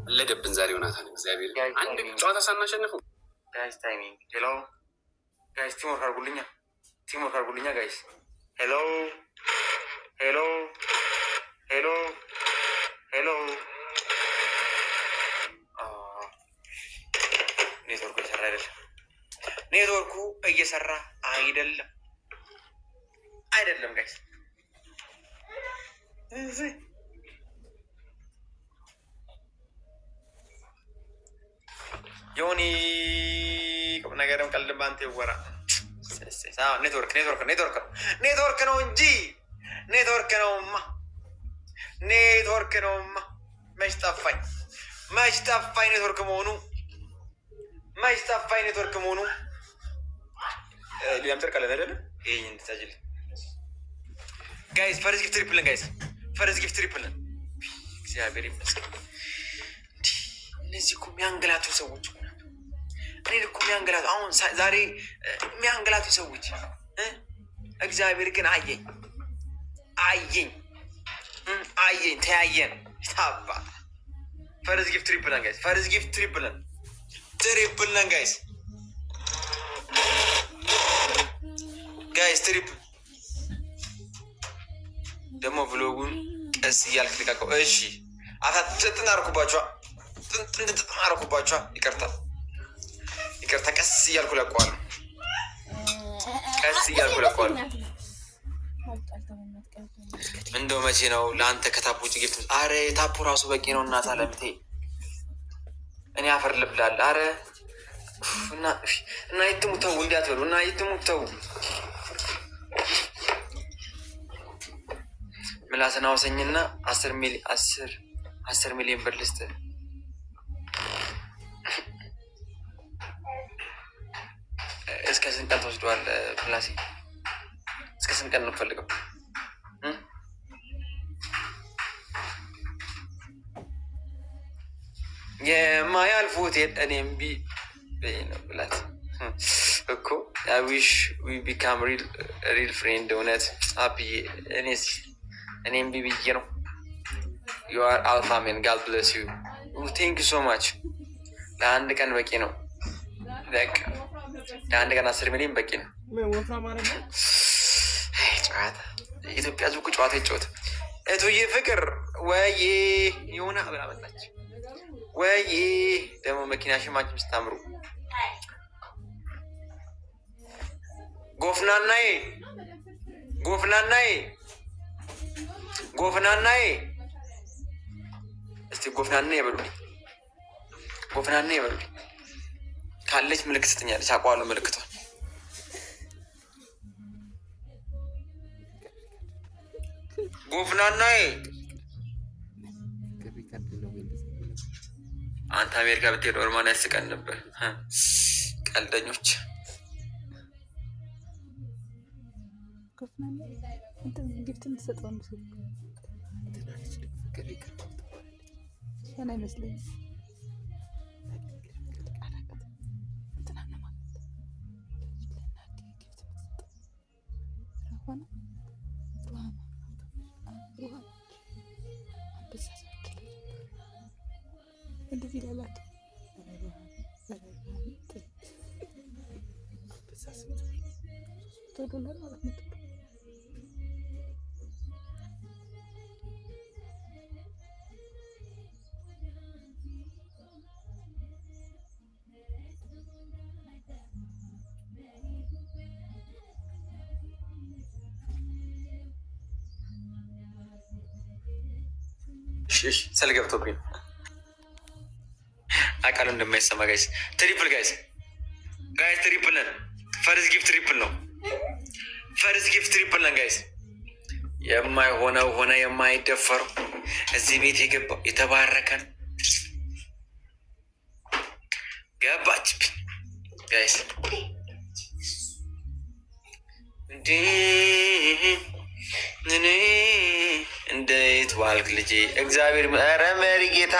ለደብን ዛሬ ሆናታል። እግዚአብሔር አንድ ጨዋታ ሳናሸንፈው ጋይስ ታይሚንግ ሄሎ ጋይስ ቲሞር ካርጉልኛ ጋይስ ሄሎ ሄሎ ሄሎ ሄሎ ኔትወርኩ እየሰራ አይደለም ጋይስ ዮኒ ቁም ነገርም ቀልድ ባንተ ይወራ። ኔትወርክ ነው እንጂ ኔትወርክ ነውማ። መች ጠፋኝ ኔትወርክ መሆኑ ሊያምጥር ቀለን አይደለም። ይሄን እንድታጅል ጋይስ ፈርስ ጊፍት ትሪፕልን እግዚአብሔር ይመስገን። እነዚህ እኮ የሚያንገላቱ ሰዎች እኔን እኮ የሚያንገላቱ አሁን ዛሬ የሚያንገላቱ ሰዎች እግዚአብሔር ግን አየኝ ተያየን ታባ ፈርስ ጊፍት ትሪፕልን ጋይስ ትሪፕል ደግሞ ብሎጉን ቀስ እያልክ ልቀቀው። እሺ ጥንጥን አደረኩባቸዋ። ይቅርታ ቀስ እያልኩ ለቀዋለሁ። እንደው መቼ ነው ለአንተ ከታፕ ውጭ ጊፍት? አረ ታፑ ራሱ በቂ ነው። እናት አለምቴ እኔ አፈር ልብላል። አረ እና የትሙተው እንዲያትበሉ እና የትሙተው ምላስን አውሰኝና 10 ሚሊዮን ብር ልስጥ። እስከ ስንት ቀን ተወስደዋል? ምላሴ እስከ ስንት ቀን ነው የምፈልገው? የማያልፉት እኔም ነው ብላት እኮ I wish we become real friend እውነት አብዬ እኔም ብዬ ነው። You are alpha man, God bless you. Thank you so much. ለአንድ ቀን በቂ ነው። ለአንድ ቀን 10 ሚሊዮን በቂ ነው። ጨዋታ የኢትዮጵያ ሕዝብ እኮ ጨዋታ ይጫወት። እቱዬ ፍቅር ወይ የሆነ አብራ መጣች ወይ ደግሞ መኪና ሽማችን ስታምሩ ጎፍናናዬ እስቲ ጎፍናናዬ በሉልኝ። ካለች ምልክት ስትኛለች አውቀዋለሁ ምልክቷን። ጎፍናናዬ አንተ አሜሪካ ብትሄድ ኖርማን ያስቀን ነበር። ቀልደኞች እንደዚህ ላላት $100 ማለት ነው። ሰልገብቶብኝ አቃሉ እንደማይሰማ ጋይስ ትሪፕል ጋይስ ትሪፕል ነን። ፈርስ ጊፍት ትሪፕል ነው። ፈርስ ጊፍት ትሪፕል ነን ጋይስ። የማይሆነው ሆነ የማይደፈረው እዚህ ቤት የገባው የተባረከን ገባች ጋይስ። እንዴት ዋልክ ልጄ? እግዚአብሔር ኧረ መሪ ጌታ